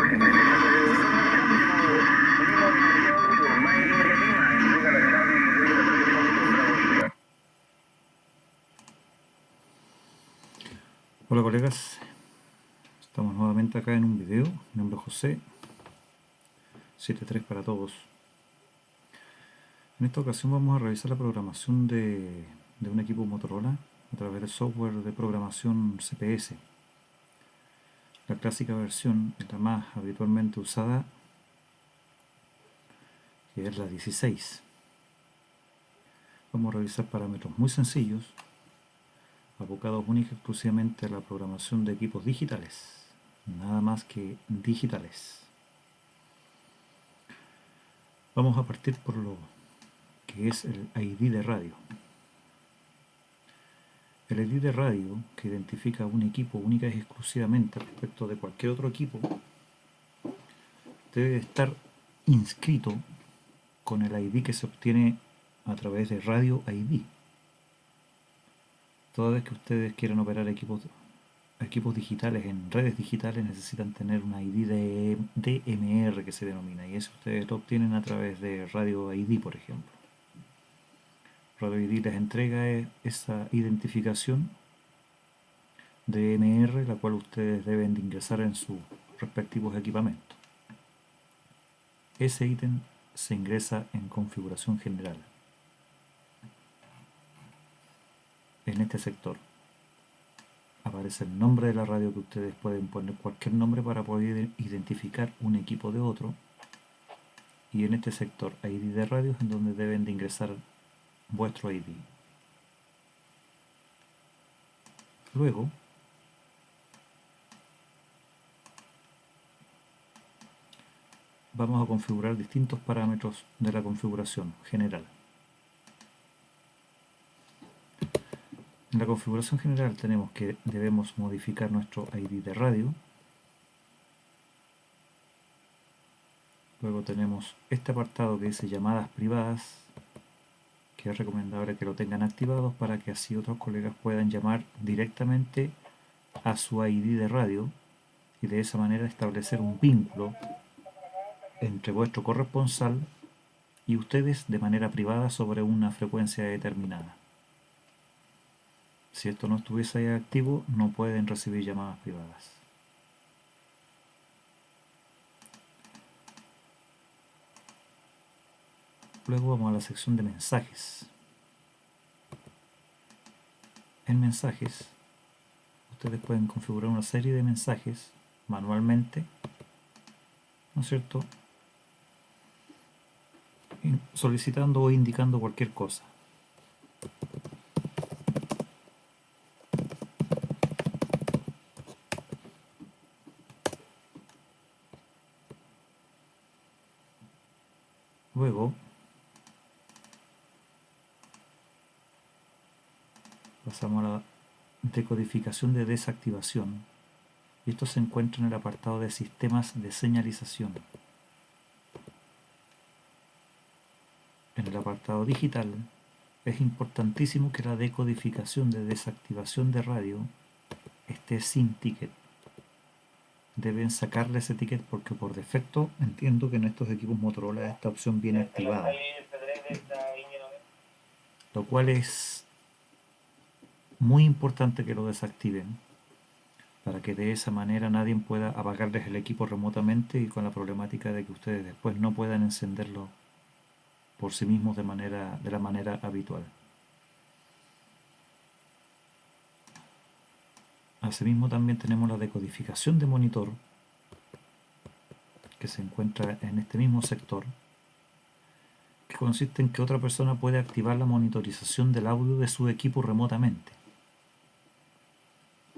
Hola colegas, estamos nuevamente acá en un video. Mi nombre es José, 73 para todos. En esta ocasión vamos a revisar la programación de un equipo Motorola a través del software de programación CPS. La clásica versión es la más habitualmente usada, que es la 16. Vamos a revisar parámetros muy sencillos, abocados única y exclusivamente a la programación de equipos digitales, nada más que digitales. Vamos a partir por lo que es el ID de radio. El ID de radio, que identifica un equipo única y exclusivamente respecto de cualquier otro equipo, debe estar inscrito con el ID que se obtiene a través de Radio ID. Toda vez que ustedes quieran operar equipos digitales en redes digitales, necesitan tener un ID de DMR, que se denomina, y eso ustedes lo obtienen a través de Radio ID, por ejemplo. Radio ID les entrega esa identificación DMR, la cual ustedes deben de ingresar en sus respectivos equipamientos. Ese ítem se ingresa en configuración general. En este sector aparece el nombre de la radio, que ustedes pueden poner cualquier nombre para poder identificar un equipo de otro, y en este sector ID de radios, en donde deben de ingresar vuestro ID. Luego vamos a configurar distintos parámetros de la configuración general. En la configuración general tenemos que debemos modificar nuestro ID de radio. Luego tenemos este apartado que dice llamadas privadas, que es recomendable que lo tengan activados para que así otros colegas puedan llamar directamente a su ID de radio y de esa manera establecer un vínculo entre vuestro corresponsal y ustedes de manera privada sobre una frecuencia determinada. Si esto no estuviese ahí activo, no pueden recibir llamadas privadas. Luego vamos a la sección de mensajes. En mensajes, ustedes pueden configurar una serie de mensajes manualmente, ¿no es cierto?, solicitando o indicando cualquier cosa. Luego pasamos a la decodificación de desactivación, y esto se encuentra en el apartado de sistemas de señalización. En el apartado digital es importantísimo que la decodificación de desactivación de radio esté sin ticket. Deben sacarle ese ticket porque por defecto entiendo que en estos equipos Motorola esta opción viene activada, lo cual es muy importante que lo desactiven para que de esa manera nadie pueda apagarles el equipo remotamente, y con la problemática de que ustedes después no puedan encenderlo por sí mismos de la manera habitual. Asimismo también tenemos la decodificación de monitor, que se encuentra en este mismo sector, que consiste en que otra persona puede activar la monitorización del audio de su equipo remotamente.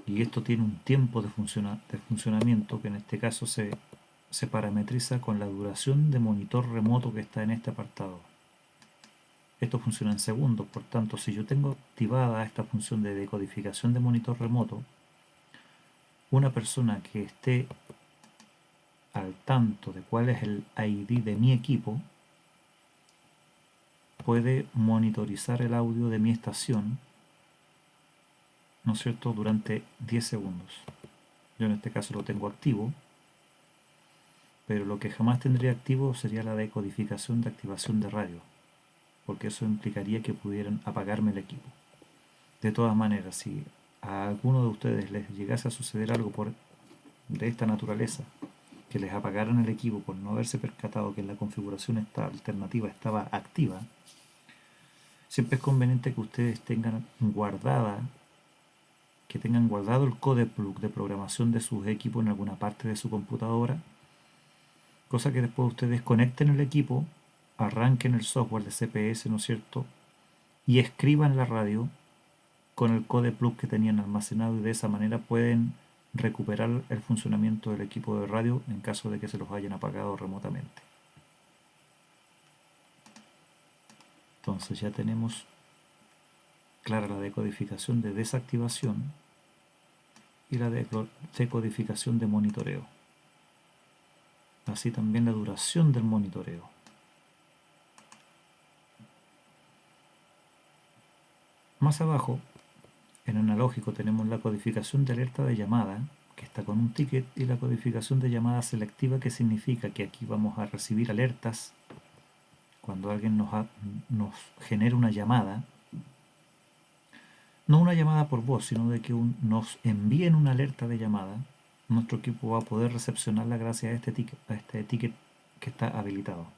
Y esto tiene un tiempo de funcionamiento que en este caso se parametriza con la duración de monitor remoto que está en este apartado. Esto funciona en segundos, por tanto, si yo tengo activada esta función de decodificación de monitor remoto, una persona que esté al tanto de cuál es el ID de mi equipo puede monitorizar el audio de mi estación, ¿no es cierto?, durante 10 segundos. Yo en este caso lo tengo activo, pero lo que jamás tendría activo sería la decodificación de activación de radio, porque eso implicaría que pudieran apagarme el equipo. De todas maneras, si a alguno de ustedes les llegase a suceder algo de esta naturaleza, que les apagaran el equipo por no haberse percatado que la configuración esta alternativa estaba activa, siempre es conveniente que ustedes tengan guardado el codec de programación de sus equipos en alguna parte de su computadora, cosa que después ustedes conecten el equipo, arranquen el software de CPS, ¿no es cierto?, y escriban la radio con el codec que tenían almacenado, y de esa manera pueden recuperar el funcionamiento del equipo de radio en caso de que se los hayan apagado remotamente. Entonces ya tenemos clara la decodificación de desactivación y la decodificación de monitoreo. Así también la duración del monitoreo. Más abajo, en analógico, tenemos la codificación de alerta de llamada, que está con un ticket, y la codificación de llamada selectiva, que significa que aquí vamos a recibir alertas cuando alguien nos genera una llamada, no una llamada por voz, sino de que nos envíen una alerta de llamada. Nuestro equipo va a poder recepcionarla gracias a este ticket que está habilitado.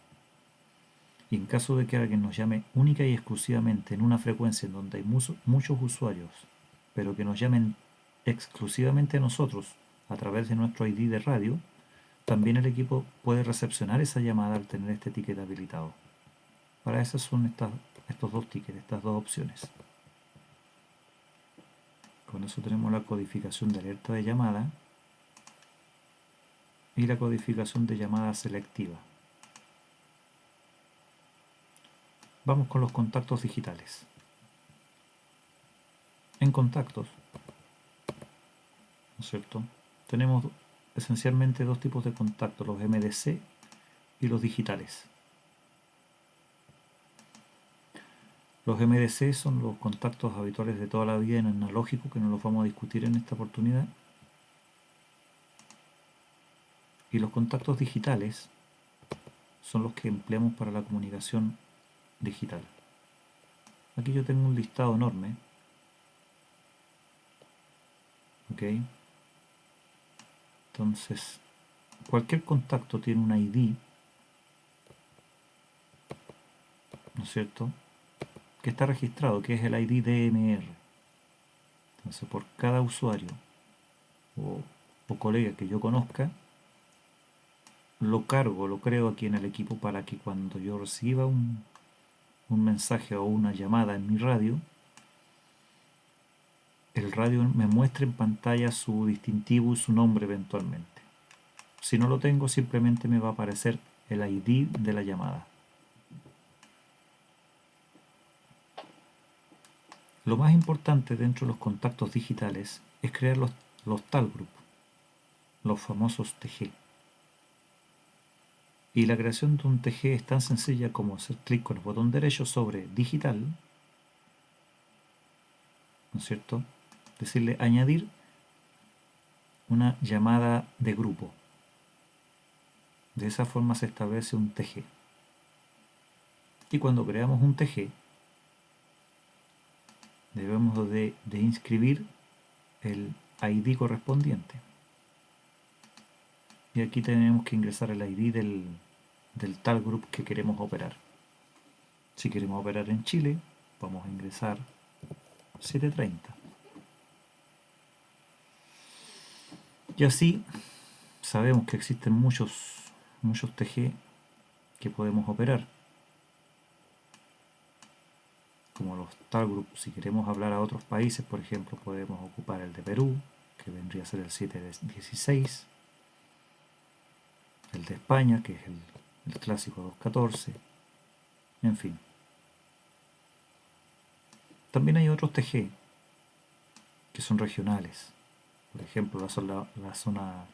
Y en caso de que alguien nos llame única y exclusivamente en una frecuencia en donde hay muchos usuarios, pero que nos llamen exclusivamente a nosotros a través de nuestro ID de radio, también el equipo puede recepcionar esa llamada al tener este ticket habilitado. Para eso son estos dos tickets, estas dos opciones. Con eso tenemos la codificación de alerta de llamada y la codificación de llamada selectiva. Vamos con los contactos digitales. En contactos, ¿no es cierto?, tenemos esencialmente dos tipos de contactos, los MDC y los digitales. Los MDC son los contactos habituales de toda la vida en analógico, que no los vamos a discutir en esta oportunidad. Y los contactos digitales son los que empleamos para la comunicación digital. Aquí yo tengo un listado enorme. ¿Ok? Entonces, cualquier contacto tiene un ID, ¿no es cierto?, que está registrado, que es el ID DMR. Entonces, por cada usuario o colega que yo conozca, lo creo aquí en el equipo, para que cuando yo reciba un mensaje o una llamada en mi radio, el radio me muestre en pantalla su distintivo y su nombre eventualmente. Si no lo tengo, simplemente me va a aparecer el ID de la llamada. Lo más importante dentro de los contactos digitales es crear los tal group, los famosos TG. Y la creación de un TG es tan sencilla como hacer clic con el botón derecho sobre digital, ¿no es cierto?, decirle añadir una llamada de grupo. De esa forma se establece un TG. Y cuando creamos un TG, debemos de inscribir el ID correspondiente. Y aquí tenemos que ingresar el ID del tal group que queremos operar. Si queremos operar en Chile, vamos a ingresar 730. Y así sabemos que existen muchos TG que podemos operar, como los tal group. Si queremos hablar a otros países, por ejemplo, podemos ocupar el de Perú, que vendría a ser el 716, el de España, que es el clásico 214, en fin. También hay otros TG que son regionales. Por ejemplo, la zona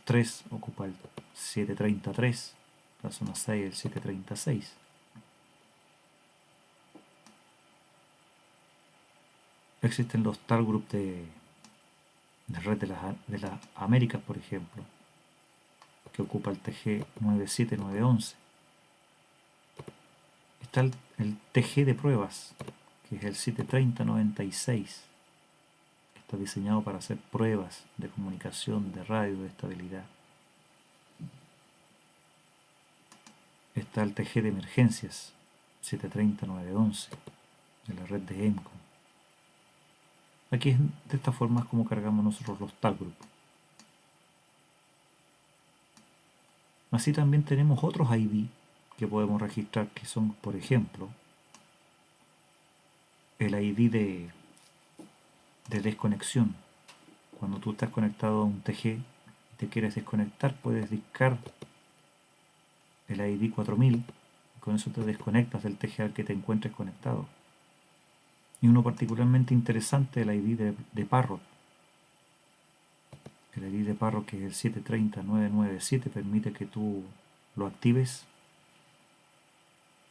3 ocupa el 733, la zona 6 el 736. Existen los tal group de red de las Américas, por ejemplo, que ocupa el TG 97911. Está el TG de pruebas, que es el 73096. Está diseñado para hacer pruebas de comunicación, de radio, de estabilidad. Está el TG de emergencias, 730-911, de la red de EMCOM. Aquí es de esta forma como cargamos nosotros los Talgroup. Así también tenemos otros ID que podemos registrar, que son, por ejemplo, el ID de desconexión. Cuando tú estás conectado a un TG y te quieres desconectar, puedes dictar el ID 4000 y con eso te desconectas del TG al que te encuentres conectado. Y uno particularmente interesante, el ID de Parrot. El ID de Parrot, que es el 730-997, permite que tú lo actives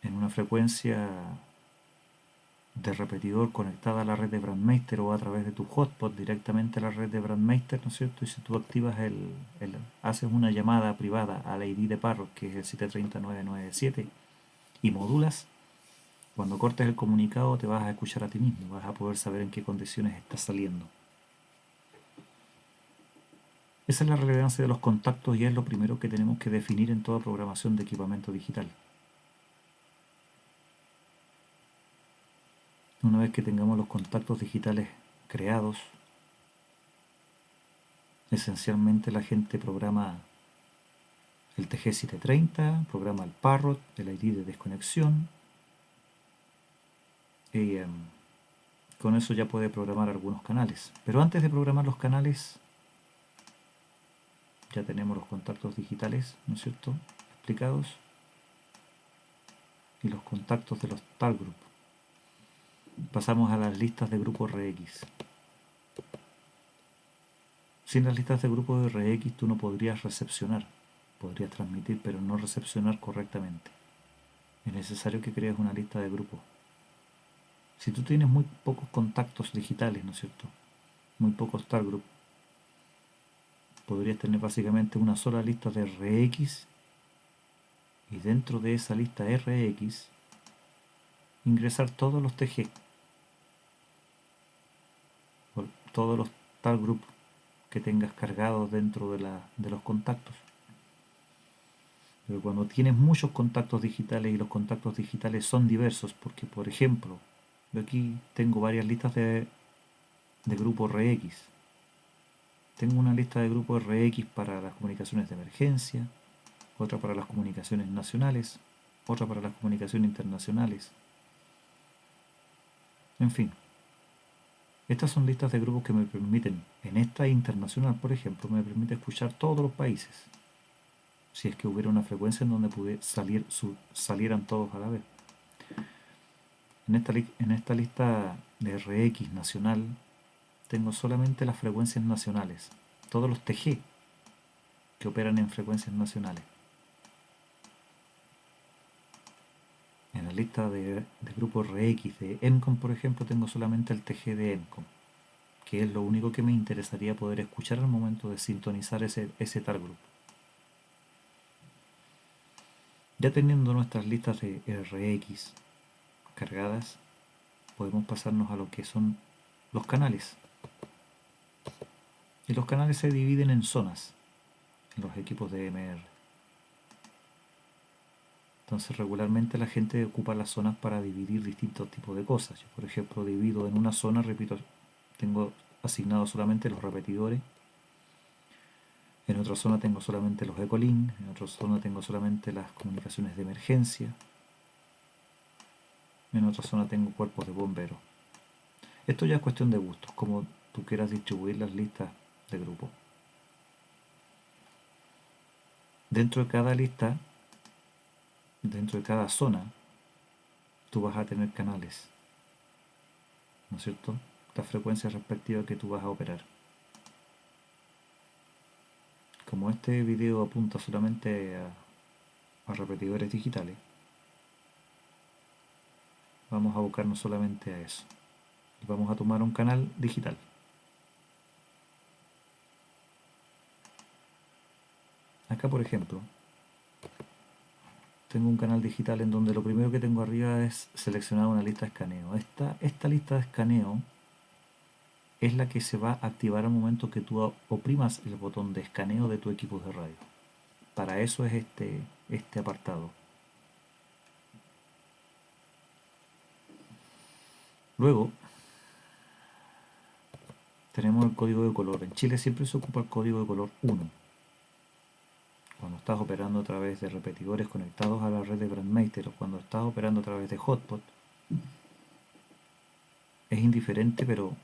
en una frecuencia de repetidor conectada a la red de Brandmeister o a través de tu hotspot directamente a la red de Brandmeister, ¿no es cierto? Y si tú activas haces una llamada privada al ID de Parrot, que es el 730-997, y modulas, cuando cortes el comunicado te vas a escuchar a ti mismo, vas a poder saber en qué condiciones estás saliendo. Esa es la relevancia de los contactos y es lo primero que tenemos que definir en toda programación de equipamiento digital. Una vez que tengamos los contactos digitales creados, esencialmente la gente programa el TG730, programa el Parrot, el ID de desconexión, y con eso ya puede programar algunos canales. Pero antes de programar los canales, ya tenemos los contactos digitales, ¿no es cierto?, explicados, y los contactos de los Talgroup. Pasamos a las listas de grupos RX. Sin las listas de grupos de RX tú no podrías recepcionar. Podrías transmitir, pero no recepcionar correctamente. Es necesario que crees una lista de grupos. Si tú tienes muy pocos contactos digitales, ¿no es cierto?, muy pocos Talgroup, podrías tener básicamente una sola lista de RX y dentro de esa lista RX ingresar todos los TG, o todos los Talgroup que tengas cargados dentro de los contactos. Pero cuando tienes muchos contactos digitales y los contactos digitales son diversos, porque por ejemplo, yo aquí tengo varias listas de grupo RX. Tengo una lista de grupo RX para las comunicaciones de emergencia, otra para las comunicaciones nacionales, otra para las comunicaciones internacionales. En fin, estas son listas de grupos que me permiten, en esta internacional por ejemplo, me permite escuchar todos los países. Si es que hubiera una frecuencia en donde salieran todos a la vez. En esta lista de RX nacional tengo solamente las frecuencias nacionales, todos los TG que operan en frecuencias nacionales. En la lista de grupos RX de EMCOM, por ejemplo, tengo solamente el TG de EMCOM, que es lo único que me interesaría poder escuchar al momento de sintonizar ese Talgroup. Ya teniendo nuestras listas de RX cargadas, podemos pasarnos a lo que son los canales. Y los canales se dividen en zonas en los equipos de MR. Entonces regularmente la gente ocupa las zonas para dividir distintos tipos de cosas. Yo, por ejemplo, divido en una zona, repito, tengo asignados solamente los repetidores. En otra zona tengo solamente los Ecolink. En otra zona tengo solamente las comunicaciones de emergencia. En otra zona tengo cuerpos de bomberos. Esto ya es cuestión de gustos, como tú quieras distribuir las listas de grupo. Dentro de cada lista, dentro de cada zona, tú vas a tener canales, ¿no es cierto?, las frecuencias respectivas que tú vas a operar. Como este video apunta solamente a repetidores digitales, vamos a abocarnos solamente a eso. Y vamos a tomar un canal digital. Acá, por ejemplo, tengo un canal digital en donde lo primero que tengo arriba es seleccionar una lista de escaneo. Esta lista de escaneo es la que se va a activar al momento que tú oprimas el botón de escaneo de tu equipo de radio. Para eso es este apartado. Luego tenemos el código de color. En Chile siempre se ocupa el código de color 1. Cuando estás operando a través de repetidores conectados a la red de Brandmeister o cuando estás operando a través de Hotpot, es indiferente, pero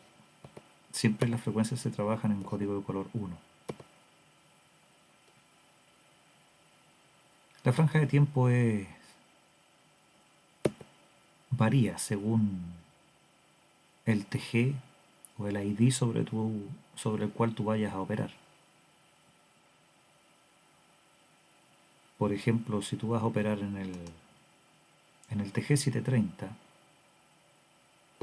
siempre las frecuencias se trabajan en código de color 1. La franja de tiempo varía según el TG o el ID sobre el cual tú vayas a operar. Por ejemplo, si tú vas a operar en el TG730,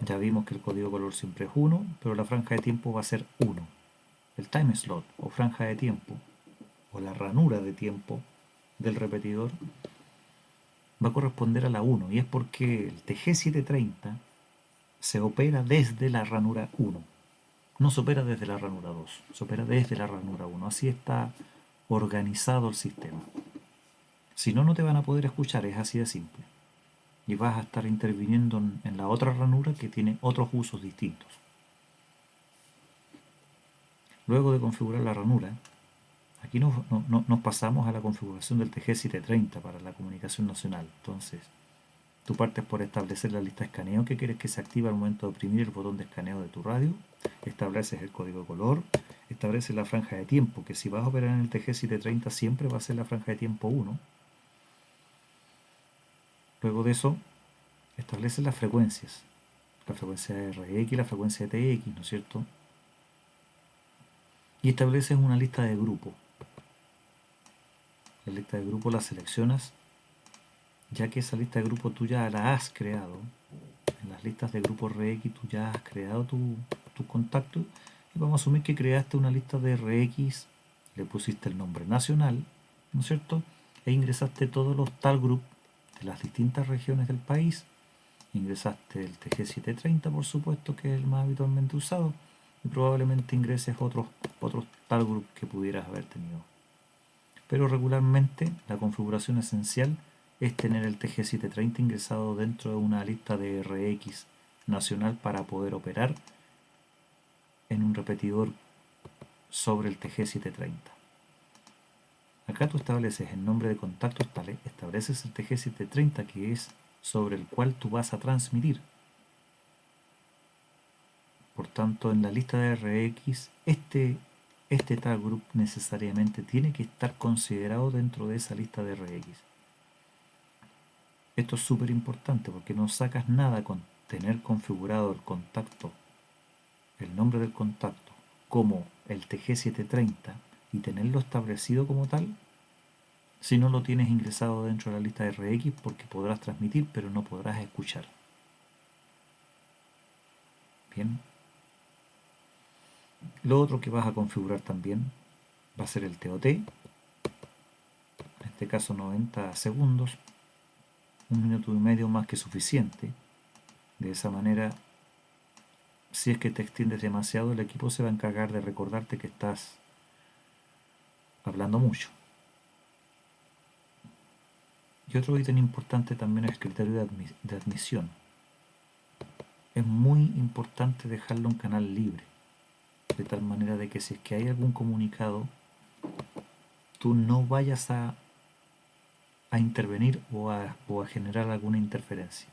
ya vimos que el código color siempre es 1, pero la franja de tiempo va a ser 1. El time slot o franja de tiempo o la ranura de tiempo del repetidor va a corresponder a la 1, y es porque el TG730 se opera desde la ranura 1. No se opera desde la ranura 2, se opera desde la ranura 1. Así está organizado el sistema. Si no, no te van a poder escuchar, es así de simple. Y vas a estar interviniendo en la otra ranura que tiene otros usos distintos. Luego de configurar la ranura, aquí nos pasamos a la configuración del TG730 para la comunicación nacional. Entonces, tú partes por establecer la lista de escaneo que quieres que se active al momento de oprimir el botón de escaneo de tu radio, estableces el código de color, estableces la franja de tiempo, que si vas a operar en el TG730 siempre va a ser la franja de tiempo 1. Luego de eso, estableces las frecuencias, la frecuencia de RX y la frecuencia de TX, ¿no es cierto? Y estableces una lista de grupo. La lista de grupo la seleccionas, ya que esa lista de grupo tú ya la has creado. En las listas de grupo RX tú ya has creado tus contactos, y vamos a asumir que creaste una lista de RX, le pusiste el nombre nacional, ¿no es cierto? E ingresaste todos los tal group de las distintas regiones del país. Ingresaste el TG730, por supuesto, que es el más habitualmente usado, y probablemente ingreses otros tal group que pudieras haber tenido. Pero regularmente la configuración esencial es tener el TG730 ingresado dentro de una lista de RX nacional para poder operar en un repetidor sobre el TG730. Acá tú estableces el nombre de contactos tales, estableces el TG730 que es sobre el cual tú vas a transmitir. Por tanto, en la lista de RX, este tag group necesariamente tiene que estar considerado dentro de esa lista de RX. Esto es súper importante porque no sacas nada con tener configurado el contacto, el nombre del contacto, como el TG730 y tenerlo establecido como tal, si no lo tienes ingresado dentro de la lista de RX, porque podrás transmitir pero no podrás escuchar. Bien. Lo otro que vas a configurar también va a ser el TOT, en este caso 90 segundos, 1 minuto y medio más que suficiente. De esa manera, si es que te extiendes demasiado, el equipo se va a encargar de recordarte que estás hablando mucho. Y otro ítem importante también es el criterio de admisión. Es muy importante dejarlo un canal libre, de tal manera de que si es que hay algún comunicado, tú no vayas a intervenir o a generar alguna interferencia.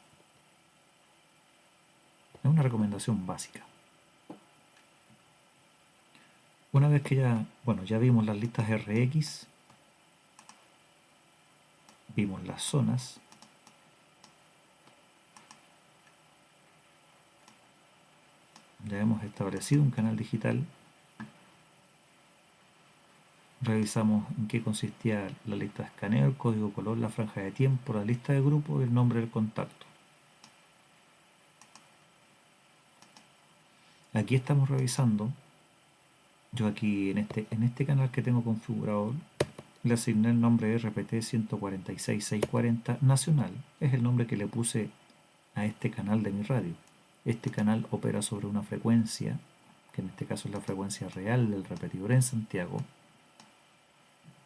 Es una recomendación básica. Una vez que ya vimos las listas RX, vimos las zonas, ya hemos establecido un canal digital, revisamos en qué consistía la lista de escaneo, el código color, la franja de tiempo, la lista de grupo y el nombre del contacto. Aquí estamos revisando, yo aquí en este canal que tengo configurado, le asigné el nombre RPT 146640 Nacional. Es el nombre que le puse a este canal de mi radio. Este canal opera sobre una frecuencia, que en este caso es la frecuencia real del repetidor en Santiago.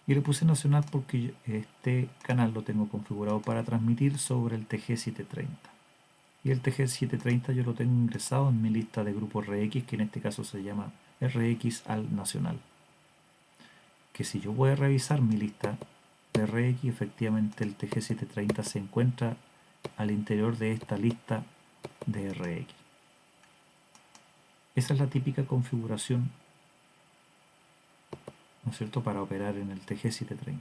Y le puse nacional porque este canal lo tengo configurado para transmitir sobre el TG730. Y el TG730 yo lo tengo ingresado en mi lista de grupos RX, que en este caso se llama RX al nacional. Que si yo voy a revisar mi lista de RX, efectivamente el TG730 se encuentra al interior de esta lista de RX. Esa es la típica configuración, ¿no es cierto?, para operar en el TG730.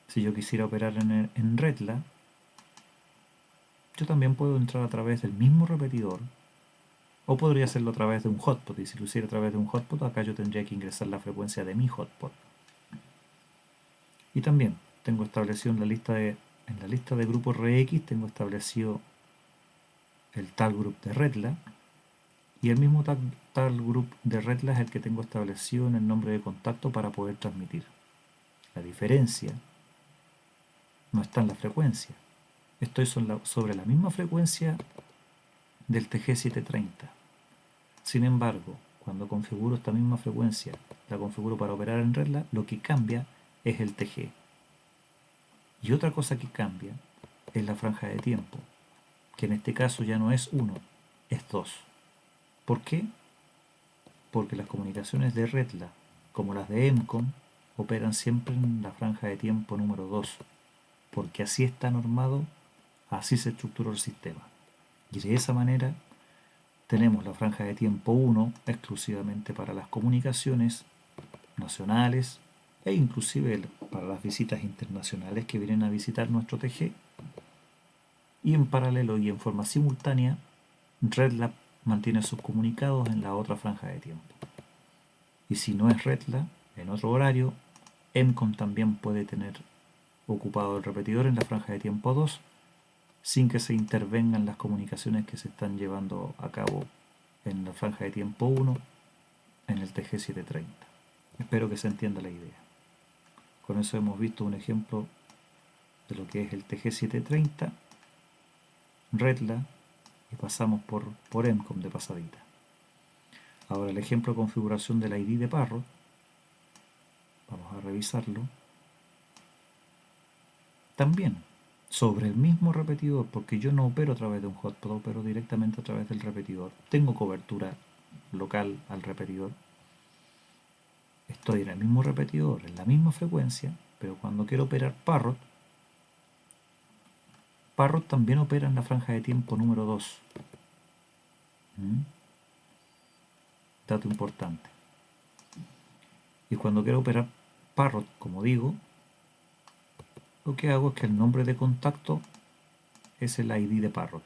Si yo quisiera operar en Redla, yo también puedo entrar a través del mismo repetidor, o podría hacerlo a través de un hotspot, y si lo hiciera a través de un hotspot, acá yo tendría que ingresar la frecuencia de mi hotspot. Y también tengo establecido en la lista de grupos RX, tengo establecido el tal group de Redla, y el mismo tal group de Redla es el que tengo establecido en el nombre de contacto para poder transmitir. La diferencia no está en la frecuencia. Estoy sobre la misma frecuencia del TG730. Sin embargo, cuando configuro esta misma frecuencia, la configuro para operar en Redla, lo que cambia es el TG. Y otra cosa que cambia es la franja de tiempo, que en este caso ya no es 1, es 2. ¿Por qué? Porque las comunicaciones de Redla, como las de EMCOM, operan siempre en la franja de tiempo número 2, porque así está normado, así se estructuró el sistema. Y de esa manera tenemos la franja de tiempo 1 exclusivamente para las comunicaciones nacionales e inclusive para las visitas internacionales que vienen a visitar nuestro TG. Y en paralelo y en forma simultánea, Redla mantiene sus comunicados en la otra franja de tiempo. Y si no es Redla, en otro horario, EMCOM también puede tener ocupado el repetidor en la franja de tiempo 2 sin que se intervengan las comunicaciones que se están llevando a cabo en la franja de tiempo 1 en el TG730. Espero que se entienda la idea. Con eso hemos visto un ejemplo de lo que es el TG730, Redla, y pasamos por EMCOM de pasadita. Ahora el ejemplo de configuración del ID de Parrot, vamos a revisarlo. También sobre el mismo repetidor, porque yo no opero a través de un hotspot, opero directamente a través del repetidor. Tengo cobertura local al repetidor. Estoy en el mismo repetidor, en la misma frecuencia, pero cuando quiero operar Parrot, Parrot también opera en la franja de tiempo número 2. Dato importante. Y cuando quiero operar Parrot, como digo, lo que hago es que el nombre de contacto es el ID de Parrot.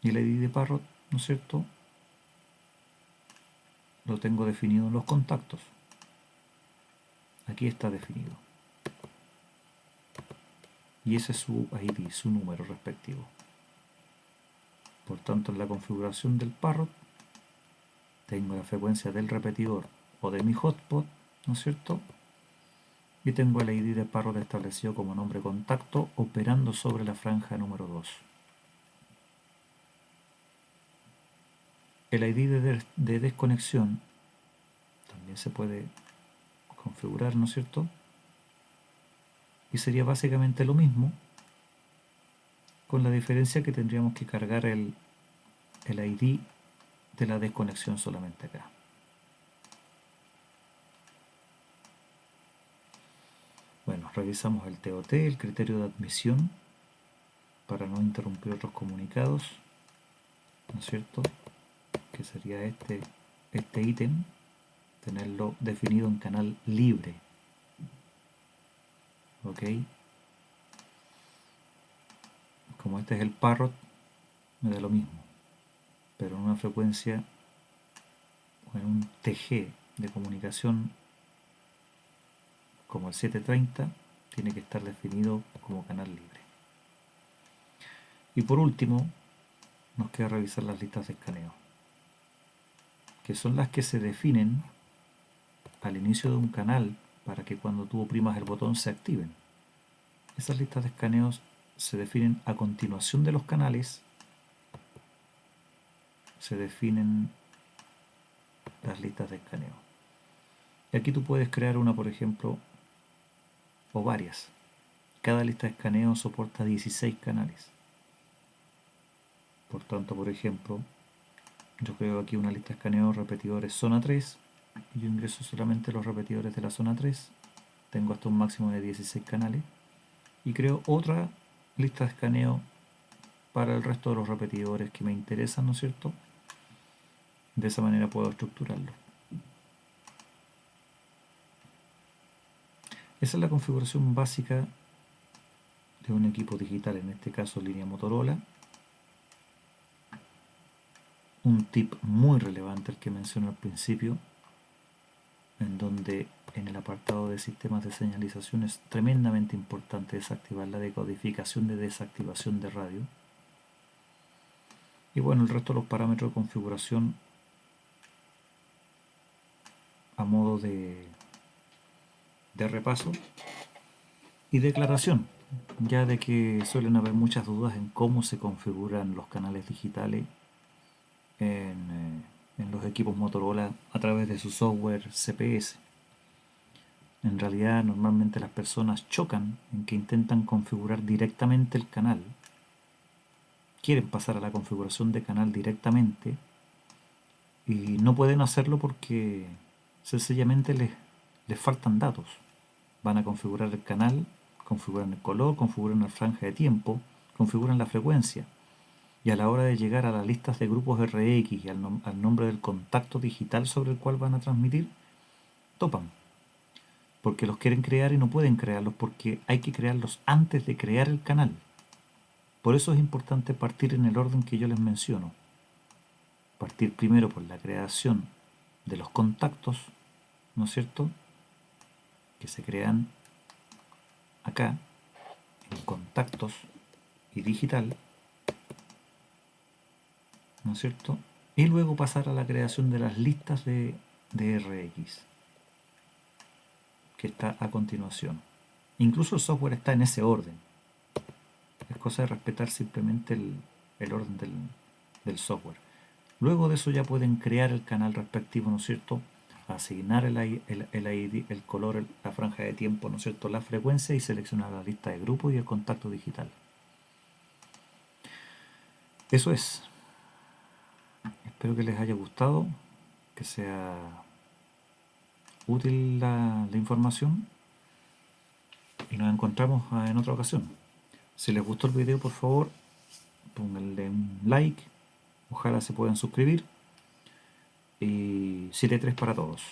Y el ID de Parrot, ¿no es cierto?, lo tengo definido en los contactos. Aquí está definido. Y ese es su ID, su número respectivo. Por tanto, en la configuración del Parrot tengo la frecuencia del repetidor o de mi hotspot, ¿no es cierto?, y tengo el ID de Parrot establecido como nombre contacto operando sobre la franja número 2. El ID de desconexión también se puede configurar, ¿no es cierto?, y sería básicamente lo mismo, con la diferencia que tendríamos que cargar el ID de la desconexión solamente acá. Bueno, revisamos el TOT, el criterio de admisión, para no interrumpir otros comunicados, ¿no es cierto?, que sería este ítem, tenerlo definido en canal libre. ¿Ok? Como este es el Parrot, me da lo mismo, pero en una frecuencia o en un TG de comunicación como el 730 tiene que estar definido como canal libre. Y por último, nos queda revisar las listas de escaneo, que son las que se definen al inicio de un canal para que cuando tú oprimas el botón se activen. Esas listas de escaneos se definen a continuación de los canales, se definen las listas de escaneo. Y aquí tú puedes crear una, por ejemplo, o varias. Cada lista de escaneo soporta 16 canales. Por tanto, por ejemplo, yo creo aquí una lista de escaneo repetidores zona 3 y yo ingreso solamente los repetidores de la zona 3. Tengo hasta un máximo de 16 canales y creo otra lista de escaneo para el resto de los repetidores que me interesan, ¿no es cierto? De esa manera puedo estructurarlo. Esa es la configuración básica de un equipo digital, en este caso línea Motorola. Un tip muy relevante el que mencioné al principio, en donde en el apartado de sistemas de señalización es tremendamente importante desactivar la decodificación de desactivación de radio. Y bueno, el resto de los parámetros de configuración a modo de repaso y declaración, ya de que suelen haber muchas dudas en cómo se configuran los canales digitales en los equipos Motorola a través de su software CPS. En realidad, normalmente las personas chocan en que intentan configurar directamente el canal, quieren pasar a la configuración de canal directamente y no pueden hacerlo porque sencillamente les faltan datos. Van a configurar el canal, configuran el color, configuran la franja de tiempo, configuran la frecuencia. Y a la hora de llegar a las listas de grupos RX y al nombre del contacto digital sobre el cual van a transmitir, topan. Porque los quieren crear y no pueden crearlos porque hay que crearlos antes de crear el canal. Por eso es importante partir en el orden que yo les menciono. Partir primero por la creación de los contactos, ¿no es cierto?, que se crean acá, en contactos y digital, ¿no es cierto? Y luego pasar a la creación de las listas de RX, que está a continuación. Incluso el software está en ese orden. Es cosa de respetar simplemente el orden del software. Luego de eso ya pueden crear el canal respectivo, ¿no es cierto?, asignar el ID, el color, la franja de tiempo, ¿no es cierto?, la frecuencia y seleccionar la lista de grupos y el contacto digital. Eso es. Espero que les haya gustado, que sea útil la información y nos encontramos en otra ocasión. Si les gustó el video, por favor, pónganle un like, ojalá se puedan suscribir y 7-3 para todos.